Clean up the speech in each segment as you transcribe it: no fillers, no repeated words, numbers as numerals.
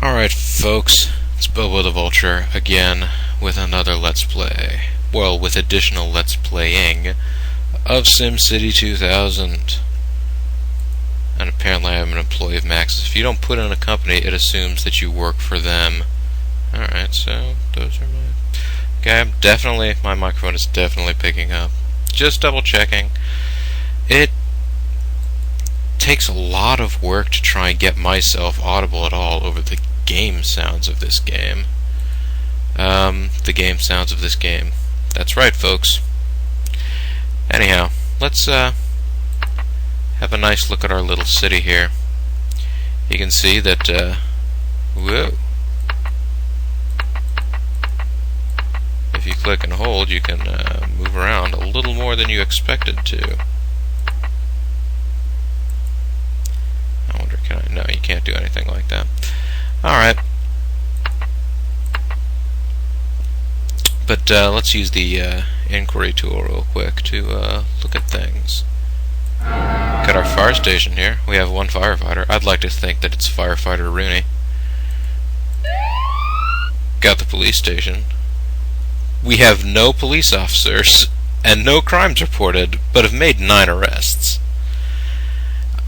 Alright folks, it's Bobo the Vulture again with another Let's Play. Well, with additional Let's Playing of SimCity 2000. And apparently I'm an employee of Max's. If you don't put in a company, it assumes that you work for them. Alright, so those are my... Okay, my microphone is definitely picking up. Just double checking. It takes a lot of work to try and get myself audible at all over the game sounds of this game. The game sounds of this game. That's right, folks. Anyhow, let's have a nice look at our little city here. You can see that, whoa. If you click and hold, you can move around a little more than you expected to. I wonder, can I? No, you can't do anything like that. Alright. But let's use the inquiry tool real quick to look at things. Got our fire station here. We have one firefighter. I'd like to think that it's Firefighter Rooney. Got the police station. We have no police officers and no crimes reported, but have made 9 arrests.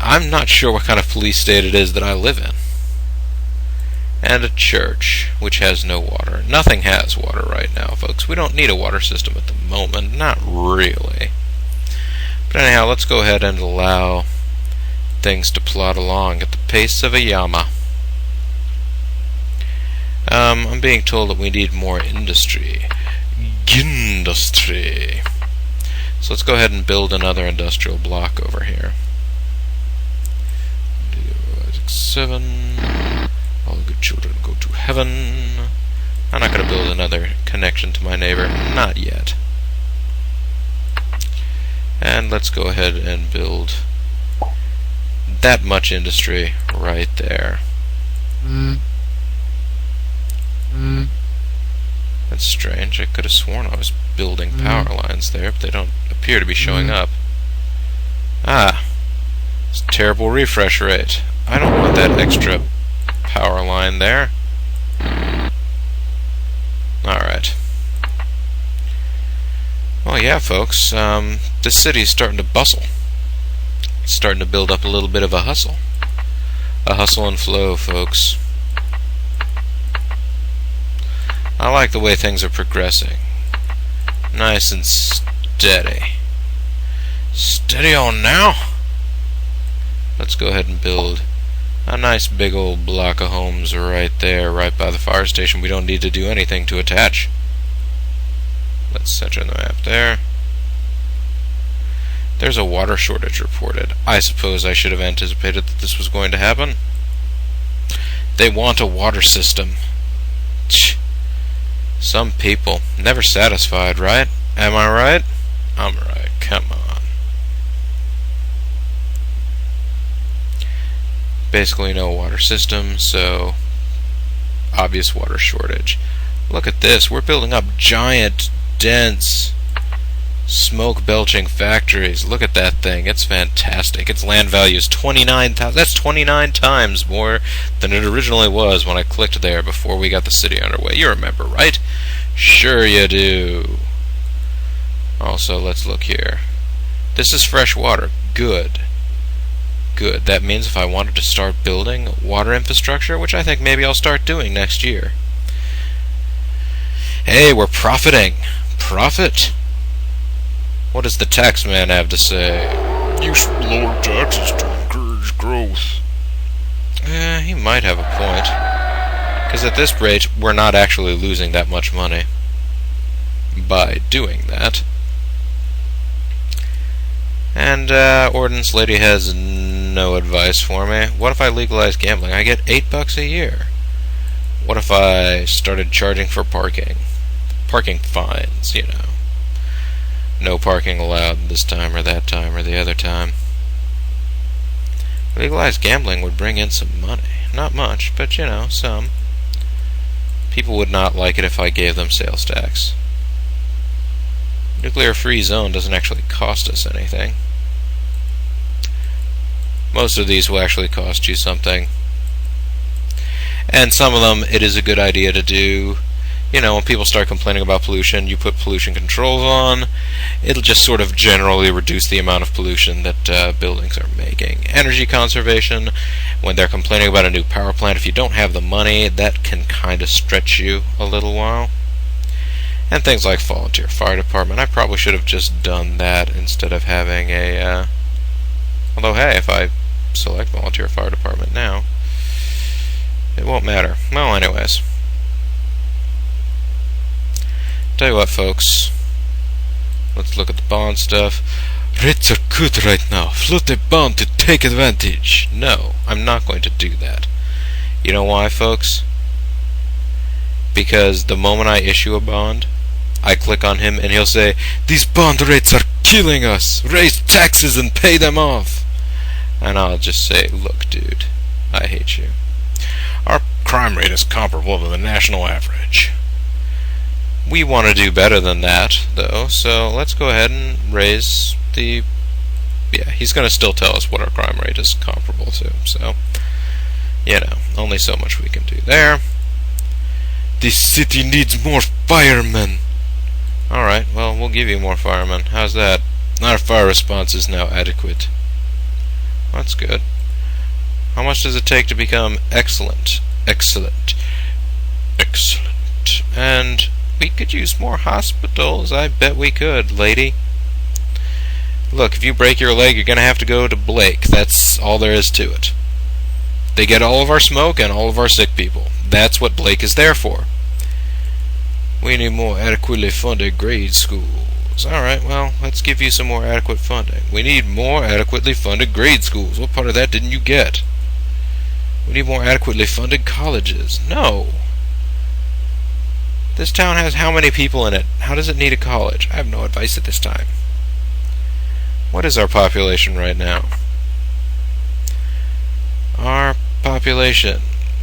I'm not sure what kind of police state it is that I live in. And a church, which has no water. Nothing has water right now, folks. We don't need a water system at the moment. Not really. But anyhow, let's go ahead and allow things to plod along at the pace of a llama. I'm being told that we need more industry. Industry. So let's go ahead and build another industrial block over here. 7. All the good children go to heaven. I'm not going to build another connection to my neighbor. Not yet. And let's go ahead and build that much industry right there. That's strange. I could have sworn I was building power lines there, but they don't appear to be showing up. Ah. It's a terrible refresh rate. I don't want that extra power line there. Alright. Well, yeah, folks. This city's starting to bustle. It's starting to build up a little bit of a hustle. A hustle and flow, folks. I like the way things are progressing. Nice and steady. Steady on now. Let's go ahead and build a nice big old block of homes right there, right by the fire station. We don't need to do anything to attach. Let's center the map there. There's a water shortage reported. I suppose I should have anticipated that this was going to happen. They want a water system. Some people. Never satisfied, right? Am I right? I'm right. Come on. Basically no water system, so obvious water shortage. Look at this. We're building up giant, dense, smoke-belching factories. Look at that thing. It's fantastic. Its land value is 29,000. That's 29 times more than it originally was when I clicked there before we got the city underway. You remember, right? Sure you do. Also, let's look here. This is fresh water. Good. Good. That means if I wanted to start building water infrastructure, which I think maybe I'll start doing next year. Hey, we're profiting. Profit? What does the tax man have to say? You should lower taxes to encourage growth. He might have a point. Because at this rate, we're not actually losing that much money by doing that. And Ordinance Lady has no advice for me. What if I legalize gambling? I get $8 a year. What if I started charging for parking? Parking fines, you know. No parking allowed this time or that time or the other time. Legalized gambling would bring in some money. Not much, but you know, some. People would not like it if I gave them sales tax. Nuclear-free zone doesn't actually cost us anything. Most of these will actually cost you something. And some of them, it is a good idea to do. You know, when people start complaining about pollution, you put pollution controls on. It'll just sort of generally reduce the amount of pollution that buildings are making. Energy conservation, when they're complaining about a new power plant, if you don't have the money, that can kind of stretch you a little while. And things like volunteer fire department. I probably should have just done that instead of having a... although, hey, if I select volunteer fire department now, it won't matter. Well, anyways. Tell you what, folks. Let's look at the bond stuff. Rates are good right now. Float a bond to take advantage. No, I'm not going to do that. You know why, folks? Because the moment I issue a bond, I click on him and he'll say, "These bond rates are killing us. Raise taxes and pay them off." And I'll just say, "Look, dude, I hate you. Our crime rate is comparable to the national average. We want to do better than that, though, so let's go ahead and raise the..." Yeah, he's going to still tell us what our crime rate is comparable to, so, you know, only so much we can do there. "This city needs more firemen." Alright, well, we'll give you more firemen. How's that? Our fire response is now adequate. That's good. How much does it take to become excellent? Excellent. Excellent. And we could use more hospitals. I bet we could, lady. Look, if you break your leg, you're going to have to go to Blake. That's all there is to it. They get all of our smoke and all of our sick people. That's what Blake is there for. We need more adequately funded grade schools. Alright, well, let's give you some more adequate funding. We need more adequately funded grade schools. What part of that didn't you get? We need more adequately funded colleges. No. This town has how many people in it? How does it need a college? I have no advice at this time. What is our population right now? Our population,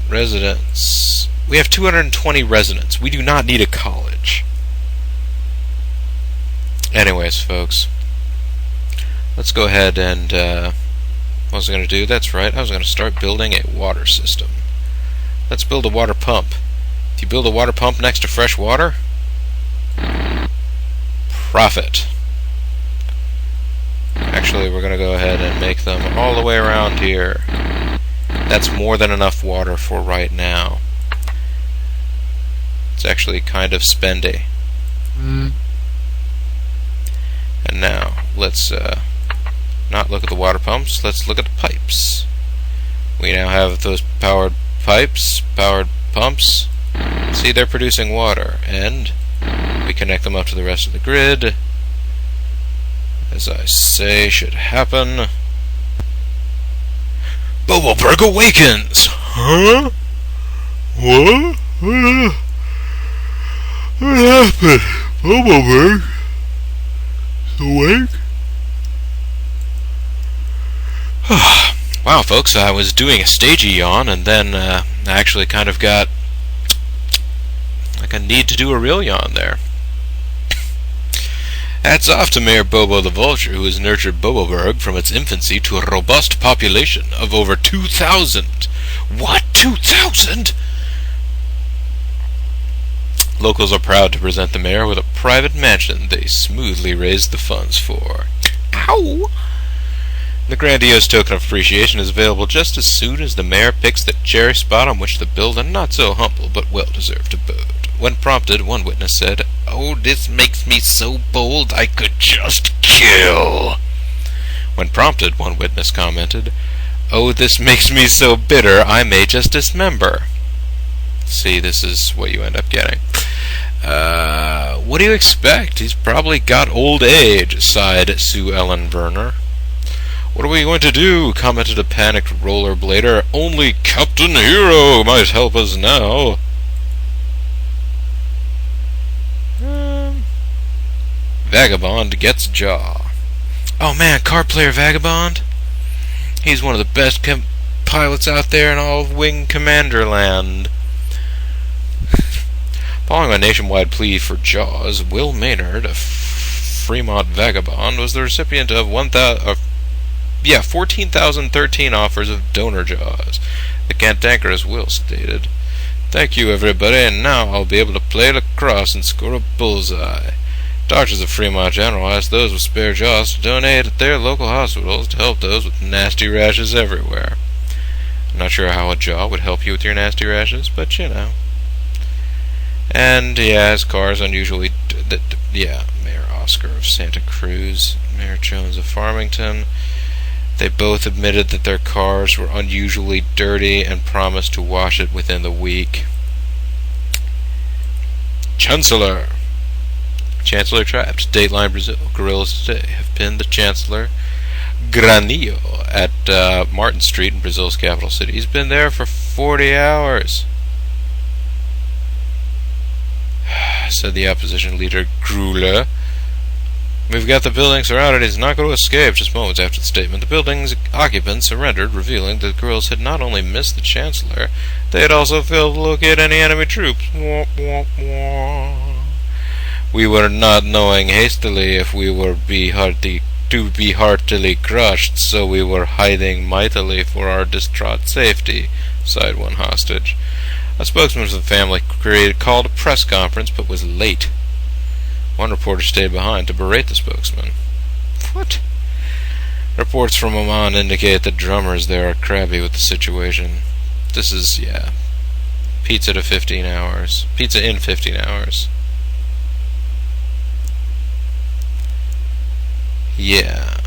residents. We have 220 residents. We do not need a college. Anyways, folks, let's go ahead and, what was I going to do? That's right, I was going to start building a water system. Let's build a water pump. If you build a water pump next to fresh water, profit. Actually, we're going to go ahead and make them all the way around here. That's more than enough water for right now. It's actually kind of spendy. And now, let's not look at the water pumps, let's look at the pipes. We now have those powered pipes, powered pumps. See, they're producing water, and we connect them up to the rest of the grid. As I say, should happen. Boboberg awakens! Huh? What? What happened? Boboberg? Awake? Wow, folks, I was doing a stagey yawn, and then I actually kind of got like a need to do a real yawn there. Hats off to Mayor Bobo the Vulture, who has nurtured Boboberg from its infancy to a robust population of over 2,000. What? 2,000? Locals are proud to present the mayor with a private mansion they smoothly raised the funds for. Ow! The grandiose token of appreciation is available just as soon as the mayor picks the cherry spot on which to build a not-so-humble but well-deserved abode. When prompted, one witness said, "Oh, this makes me so bold I could just kill." When prompted, one witness commented, "Oh, this makes me so bitter I may just dismember." See, this is what you end up getting. What do you expect? He's probably got old age, sighed Sue Ellen Werner. "What are we going to do?" commented a panicked rollerblader. "Only Captain Hero might help us now." Vagabond gets jaw. Oh man, card player Vagabond? He's one of the best pilots out there in all of Wing Commander land. Following a nationwide plea for Jaws, Will Maynard, a Fremont vagabond, was the recipient of 14,013 offers of donor Jaws. The cantankerous Will stated, Thank you, everybody, and now I'll be able to play lacrosse and score a bullseye. Doctors of Fremont General asked those with spare jaws to donate at their local hospitals to help those with nasty rashes everywhere. I'm not sure how a jaw would help you with your nasty rashes, but you know. And, yeah, his car is unusually... Mayor Oscar of Santa Cruz, Mayor Jones of Farmington. They both admitted that their cars were unusually dirty and promised to wash it within the week. Chancellor trapped. Dateline Brazil. Guerrillas today have pinned the Chancellor Granillo at Martin Street in Brazil's capital city. He's been there for 40 hours. Said the opposition leader Gruler. We've got the building surrounded. He's not going to escape. Just moments after the statement, the building's occupants surrendered, revealing that the guerrillas had not only missed the Chancellor, they had also failed to locate any enemy troops. Wah, wah, wah. We were not knowing hastily if we were to be heartily crushed, so we were hiding mightily for our distraught safety, sighed one hostage. A spokesman for the family called a press conference, but was late. One reporter stayed behind to berate the spokesman. What? Reports from Oman indicate that drummers there are crabby with the situation. This is, pizza in 15 hours. Yeah.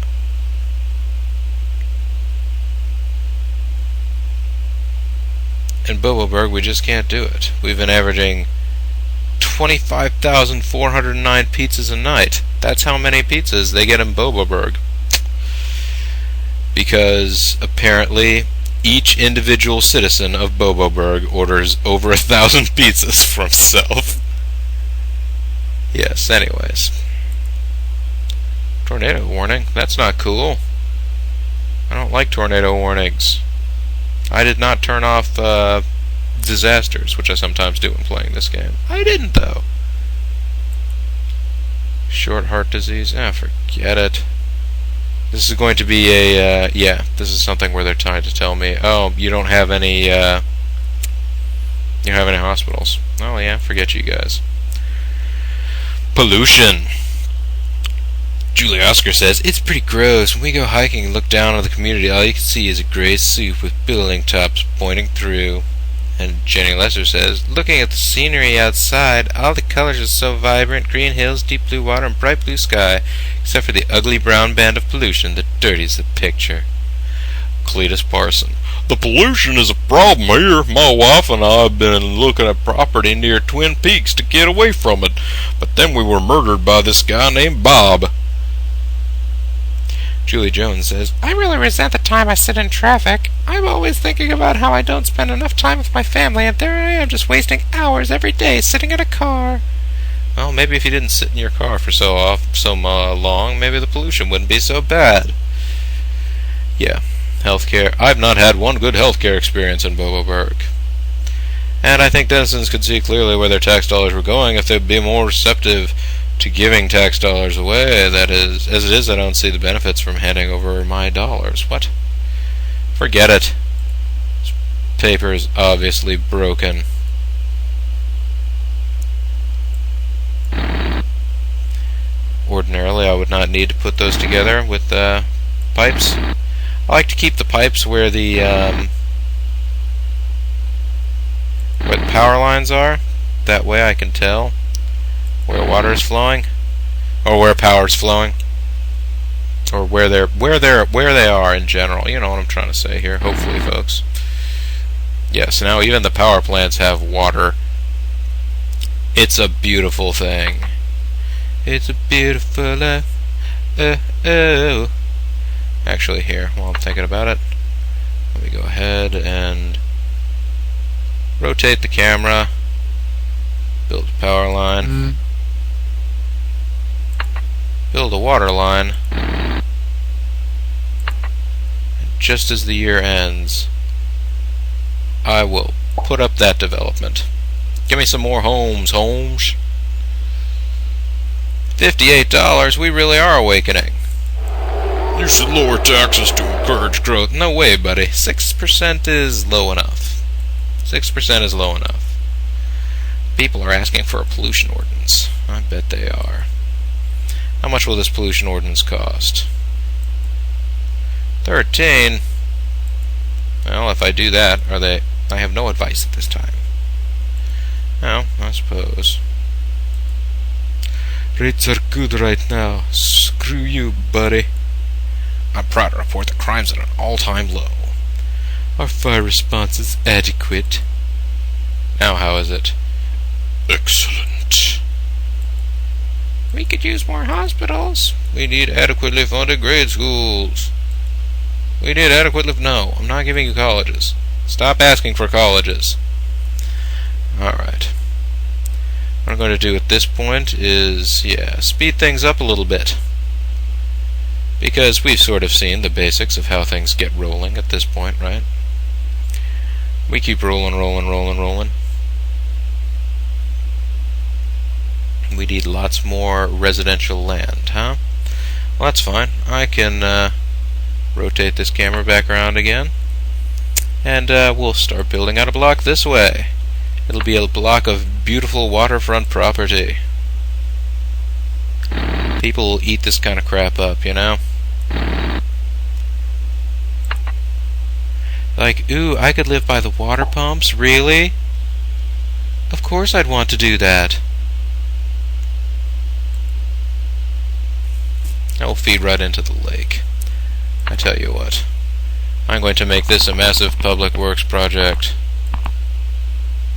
In Boboberg, we just can't do it. We've been averaging 25,409 pizzas a night. That's how many pizzas they get in Boboberg. Because apparently each individual citizen of Boboberg orders over 1,000 pizzas for himself. Yes, anyways. Tornado warning? That's not cool. I don't like tornado warnings. I did not turn off disasters, which I sometimes do when playing this game. I didn't, though. Short heart disease? Forget it. This is going to be a, this is something where they're trying to tell me, oh, you don't have any hospitals. Oh, yeah, forget you guys. Pollution. Julie Oscar says, it's pretty gross. When we go hiking and look down on the community, all you can see is a gray soup with building tops pointing through. And Jenny Lesser says, looking at the scenery outside, all the colors are so vibrant, green hills, deep blue water, and bright blue sky, except for the ugly brown band of pollution that dirties the picture. Cletus Parson. The pollution is a problem here. My wife and I have been looking at property near Twin Peaks to get away from it, but then we were murdered by this guy named Bob. Julie Jones says, I really resent the time I sit in traffic. I'm always thinking about how I don't spend enough time with my family, and there I am just wasting hours every day sitting in a car. Well, maybe if you didn't sit in your car for so long, maybe the pollution wouldn't be so bad. Yeah, healthcare. I've not had one good healthcare experience in Boboberg. And I think Denizens could see clearly where their tax dollars were going if they'd be more receptive to giving tax dollars away. That is, as it is, I don't see the benefits from handing over my dollars. What? Forget it. This paper is obviously broken. Ordinarily, I would not need to put those together with pipes. I like to keep the pipes where the power lines are. That way I can tell where water is flowing, or where power is flowing, or where they are in general. You know what I'm trying to say here, hopefully, folks. Yes, now even the power plants have water. It's a beautiful thing. It's a beautiful life. Actually, here, while I'm thinking about it, let me go ahead and rotate the camera, build a power line. Build a water line. Just as the year ends, I will put up that development. Give me some more homes, Holmes. $58, we really are awakening. You should lower taxes to encourage growth. No way, buddy. 6% is low enough. 6% is low enough. People are asking for a pollution ordinance. I bet they are. How much will this pollution ordinance cost? 13. Well, if I do that, I have no advice at this time. Well, I suppose. Rates are good right now. Screw you, buddy. I'm proud to report that crime's at an all-time low. Our fire response is adequate. Now how is it? Excellent. We could use more hospitals. We need adequately funded grade schools. We need adequately... No, I'm not giving you colleges. Stop asking for colleges. Alright. What I'm going to do at this point is, speed things up a little bit. Because we've sort of seen the basics of how things get rolling at this point, right? We keep rolling. We need lots more residential land, huh? Well, that's fine. I can rotate this camera back around again. And we'll start building out a block this way. It'll be a block of beautiful waterfront property. People will eat this kind of crap up, you know? Like, ooh, I could live by the water pumps? Really? Of course I'd want to do that. That will feed right into the lake. I tell you what. I'm going to make this a massive public works project.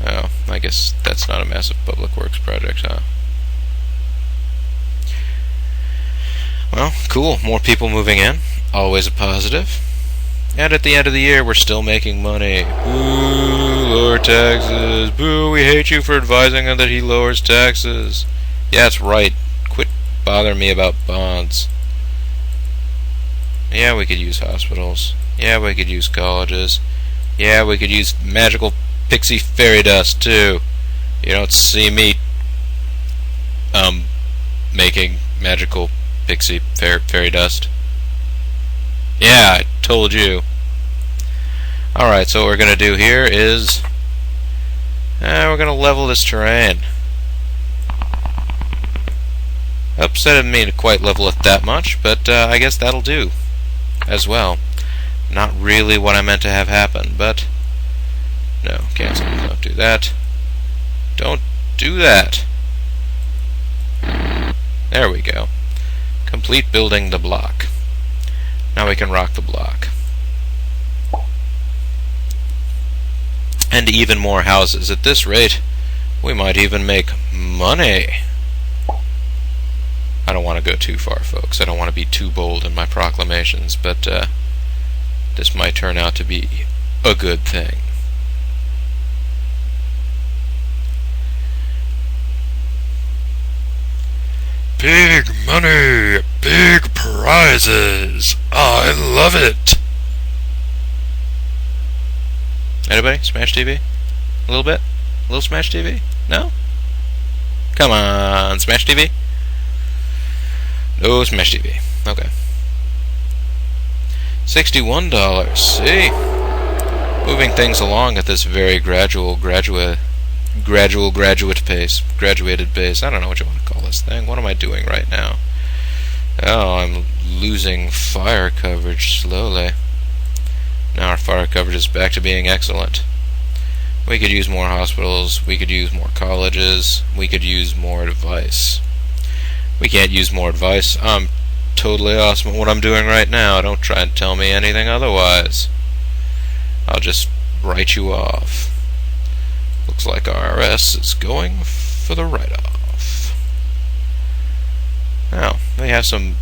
Oh, I guess that's not a massive public works project, huh? Well, cool. More people moving in. Always a positive. And at the end of the year, we're still making money. Boo, lower taxes. Boo, we hate you for advising him that he lowers taxes. Yeah, that's right. Quit bothering me about bonds. Yeah, we could use hospitals. Yeah, we could use colleges. Yeah, we could use magical pixie fairy dust, too. You don't see me, making magical pixie fairy dust. Yeah, I told you. Alright, so what we're going to do here is... we're going to level this terrain. Oops, I didn't mean to quite level it that much, but I guess that'll do as well. Not really what I meant to have happen, but... No, cancel. Don't do that. Don't do that. There we go. Complete building the block. Now we can rock the block. And even more houses. At this rate, we might even make money. I don't want to go too far, folks. I don't want to be too bold in my proclamations, but this might turn out to be a good thing. Big money, big prizes. I love it. Anybody? Smash TV? A little bit? A little Smash TV? No? Come on, Smash TV? No Smash TV. Okay. $61. See? Moving things along at this very graduated pace. Graduated pace. I don't know what you want to call this thing. What am I doing right now? Oh, I'm losing fire coverage slowly. Now our fire coverage is back to being excellent. We could use more hospitals. We could use more colleges. We could use more advice. We can't use more advice. I'm totally awesome at what I'm doing right now. Don't try and tell me anything otherwise. I'll just write you off. Looks like IRS is going for the write-off. Now, they have some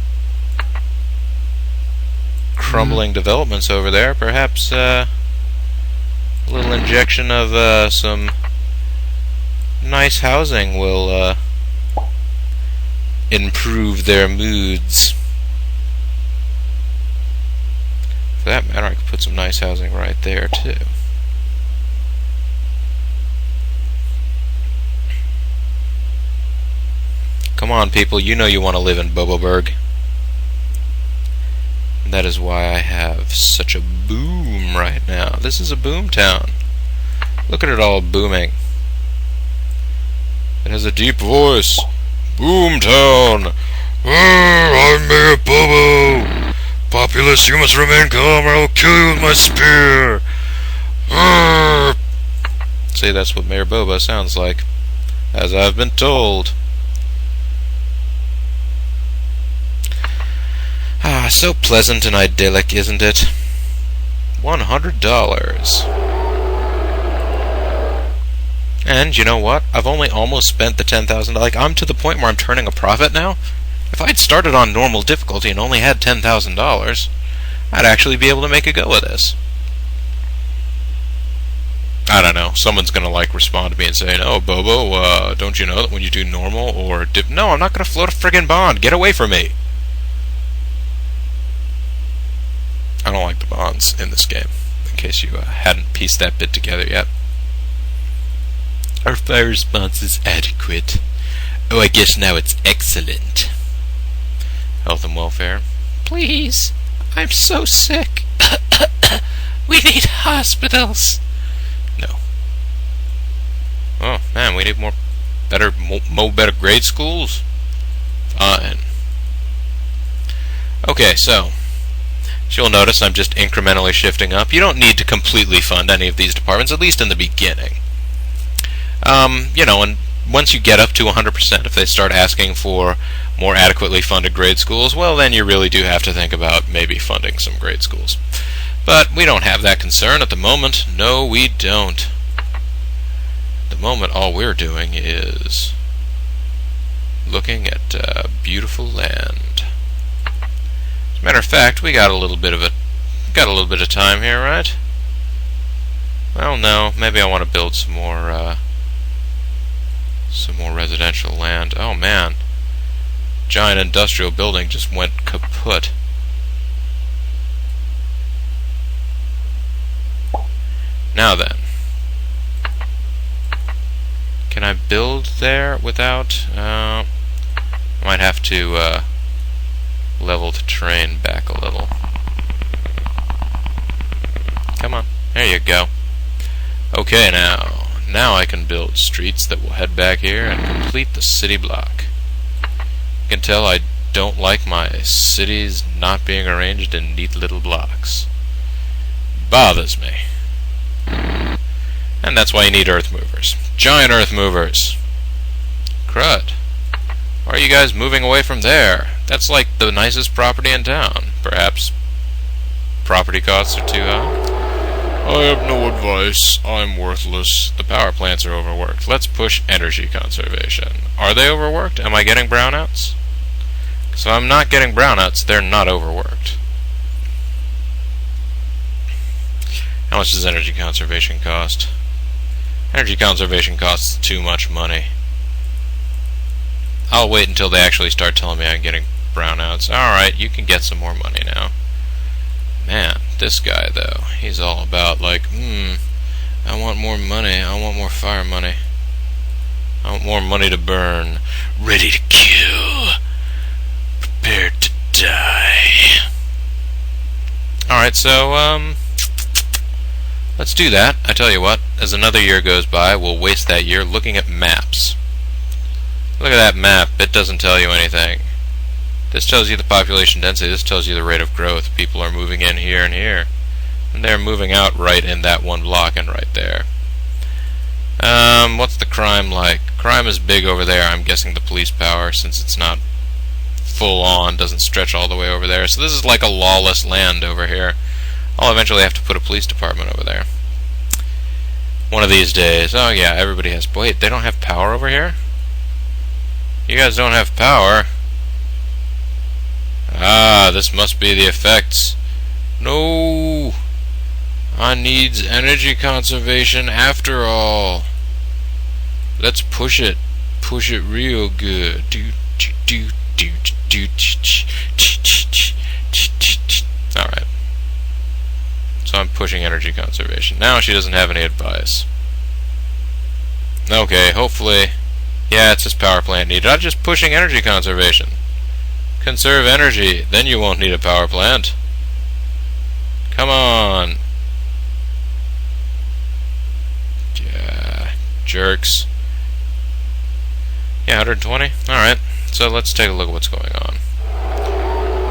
crumbling developments over there. Perhaps a little injection of some nice housing will improve their moods. For that matter, I could put some nice housing right there, too. Come on, people, you know you want to live in Boboburg. That is why I have such a boom right now. This is a boom town. Look at it all booming. It has a deep voice. Boomtown. I'm Mayor Bobo. Populace, you must remain calm or I'll kill you with my spear. See, that's what Mayor Boba sounds like, as I've been told. Ah, so pleasant and idyllic, isn't it? $100. And you know what? I've only almost spent the $10,000. Like, I'm to the point where I'm turning a profit now. If I'd started on normal difficulty and only had $10,000, I'd actually be able to make a go of this. I don't know. Someone's gonna respond to me and say, "No, Bobo, don't you know that when you do normal or no, I'm not gonna float a friggin' bond. Get away from me." I don't like the bonds in this game, in case you hadn't pieced that bit together yet. Our fire response is adequate. Oh, I guess now it's excellent. Health and welfare. Please, I'm so sick. We need hospitals. No. Oh, man, we need better grade schools? Fine. Okay, so you'll notice I'm just incrementally shifting up. You don't need to completely fund any of these departments, at least in the beginning. And once you get up to 100%, if they start asking for more adequately funded grade schools, well, then you really do have to think about maybe funding some grade schools. But we don't have that concern at the moment. No, we don't. At the moment, all we're doing is looking at beautiful land. As a matter of fact, we got a little bit of time here, right? Well, no, maybe I want to build some more residential land. Oh man, giant industrial building just went kaput. Now then, can I build there without? I might have to level the terrain back a little. Come on, there you go. Okay, now I can build streets that will head back here and complete the city block. You can tell I don't like my cities not being arranged in neat little blocks. Bothers me. And that's why you need earth movers. Giant earth movers. Crud. Why are you guys moving away from there? That's like the nicest property in town. Perhaps property costs are too high? I have no advice. I'm worthless. The power plants are overworked. Let's push energy conservation. Are they overworked? Am I getting brownouts? So I'm not getting brownouts. They're not overworked. How much does energy conservation cost? Energy conservation costs too much money. I'll wait until they actually start telling me I'm getting brownouts. Alright, you can get some more money now. Man, this guy though, he's all about I want more money, I want more fire money. I want more money to burn. Ready to kill. Prepared to die. Alright, so, let's do that. I tell you what, as another year goes by, we'll waste that year looking at maps. Look at that map. It doesn't tell you anything. This tells you the population density. This tells you the rate of growth. People are moving in here and here. And they're moving out right in that one block and right there. What's the crime like? Crime is big over there. I'm guessing the police power, since it's not full on, doesn't stretch all the way over there. So this is like a lawless land over here. I'll eventually have to put a police department over there. One of these days. Oh yeah, everybody has... Wait, they don't have power over here? You guys don't have power. Ah, this must be the effects. No! I needs energy conservation after all. Let's push it. Push it real good. Alright. So I'm pushing energy conservation. Now she doesn't have any advice. Okay, hopefully... Yeah, it says power plant needed. I'm just pushing energy conservation. Conserve energy, then you won't need a power plant. Come on. Yeah, jerks. 120? Alright, so let's take a look at what's going on.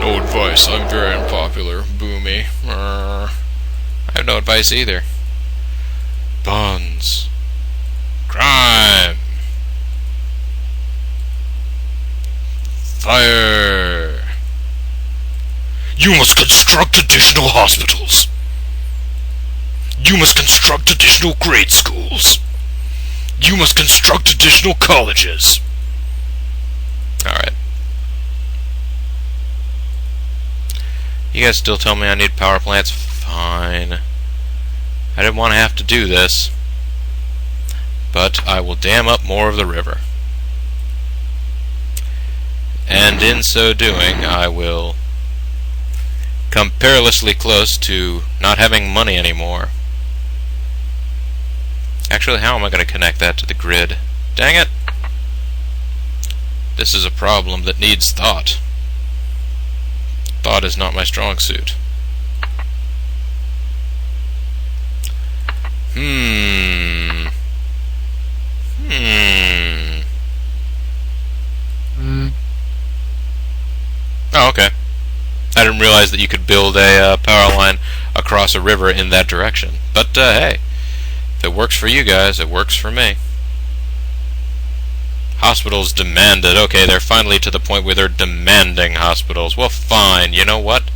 No advice, I'm very unpopular. Boomy. I have no advice either. Buns. Crime. Fire. You must construct additional hospitals. You must construct additional grade schools. You must construct additional colleges. Alright. You guys still tell me I need power plants? Fine. I didn't want to have to do this. But I will dam up more of the river. And in so doing, I will come perilously close to not having money anymore. Actually, how am I going to connect that to the grid? Dang it! This is a problem that needs thought. Thought is not my strong suit. Oh, okay. I didn't realize that you could build a power line across a river in that direction. But, hey, if it works for you guys, it works for me. Hospitals demanded. Okay, they're finally to the point where they're demanding hospitals. Well, fine. You know what?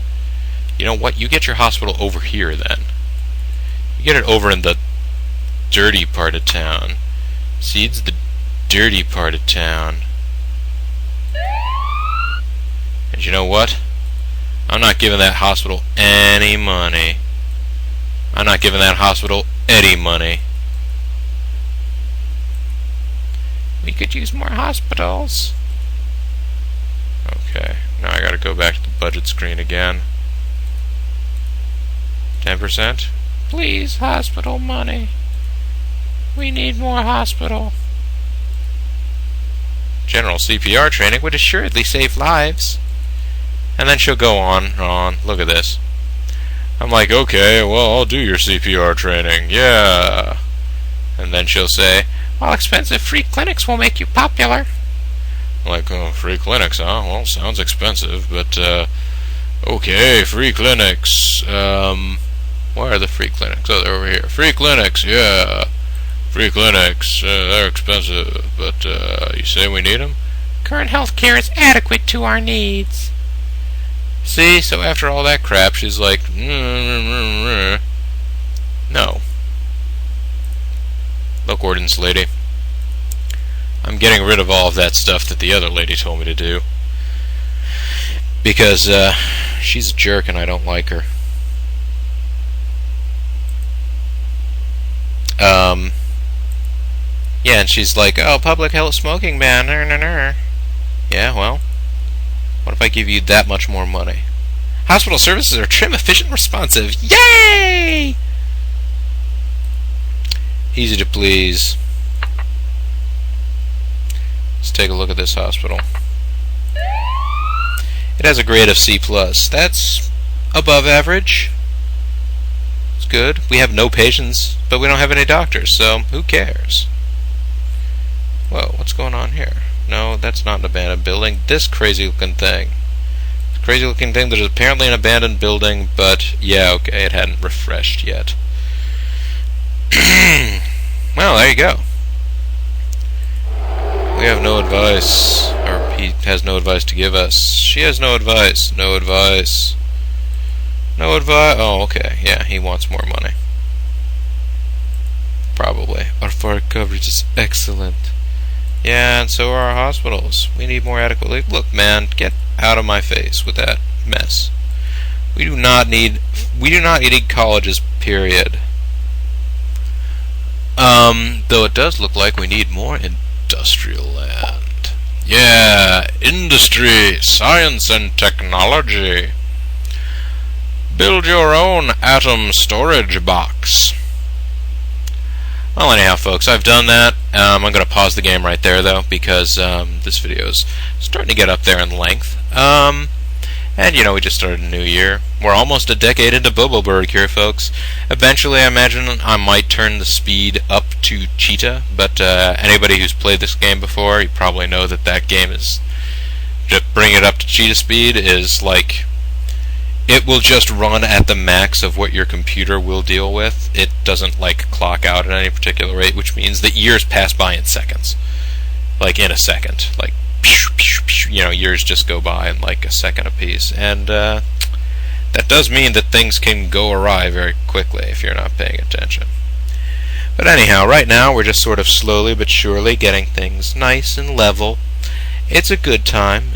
You know what? You get your hospital over here, then. You get it over in the dirty part of town. See, it's the dirty part of town. And you know what? I'm not giving that hospital any money. I'm not giving that hospital any money. We could use more hospitals. Okay, now I gotta go back to the budget screen again. 10%? Please, hospital money. We need more hospital. General CPR training would assuredly save lives. And then she'll go on and on. Look at this. I'm like, okay, well, I'll do your CPR training. Yeah. And then she'll say, while expensive, free clinics will make you popular. I'm like, oh, free clinics, huh? Well, sounds expensive, but, okay, free clinics. Where are the free clinics? Oh, they're over here. Free clinics, yeah. Free clinics, they're expensive, but, you say we need them? Current health care is adequate to our needs. See, so after all that crap, she's like, no. Look, ordinance lady, I'm getting rid of all of that stuff that the other lady told me to do. Because, she's a jerk and I don't like her. Yeah, and she's like, oh, public health smoking ban, Yeah, well, what if I give you that much more money? Hospital services are trim, efficient, responsive. Yay! Easy to please. Let's take a look at this hospital. It has a grade of C+. That's above average. It's good. We have no patients, but we don't have any doctors, so who cares? Whoa, what's going on here? No, that's not an abandoned building. This crazy looking thing. This crazy looking thing that is apparently an abandoned building, but yeah, okay, it hadn't refreshed yet. Well, there you go. We have no advice, or he has no advice to give us. She has no advice. No advice. No advice. Oh, okay. Yeah, he wants more money. Probably. Our fire coverage is excellent. Yeah, and so are our hospitals. We need more adequately. Look, man, get out of my face with that mess. We do not need colleges, period. Though it does look like we need more industrial land. Yeah, industry, science and technology. Build your own atom storage box. Well, anyhow, folks, I've done that. I'm going to pause the game right there, though, because this video is starting to get up there in length. And And, we just started a new year. We're almost a decade into Bobo Burg here, folks. Eventually, I imagine I might turn the speed up to Cheetah, but anybody who's played this game before, you probably know that game is... Just bring it up to Cheetah speed is like... It will just run at the max of what your computer will deal with. It doesn't, clock out at any particular rate, which means that years pass by in seconds. In a second. Years just go by in a second apiece, and that does mean that things can go awry very quickly if you're not paying attention. But anyhow, right now we're just sort of slowly but surely getting things nice and level. It's a good time.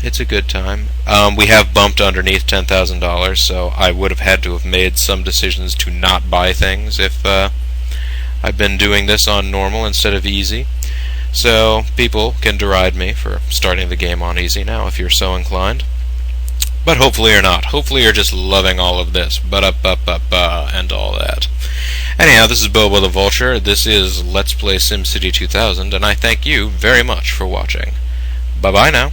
We have bumped underneath $10,000, so I would have had to have made some decisions to not buy things if I've been doing this on normal instead of easy. So people can deride me for starting the game on easy now if you're so inclined. But hopefully you're not. Hopefully you're just loving all of this. And all that. Anyhow, this is Bobo the Vulture. This is Let's Play SimCity 2000, and I thank you very much for watching. Bye-bye now.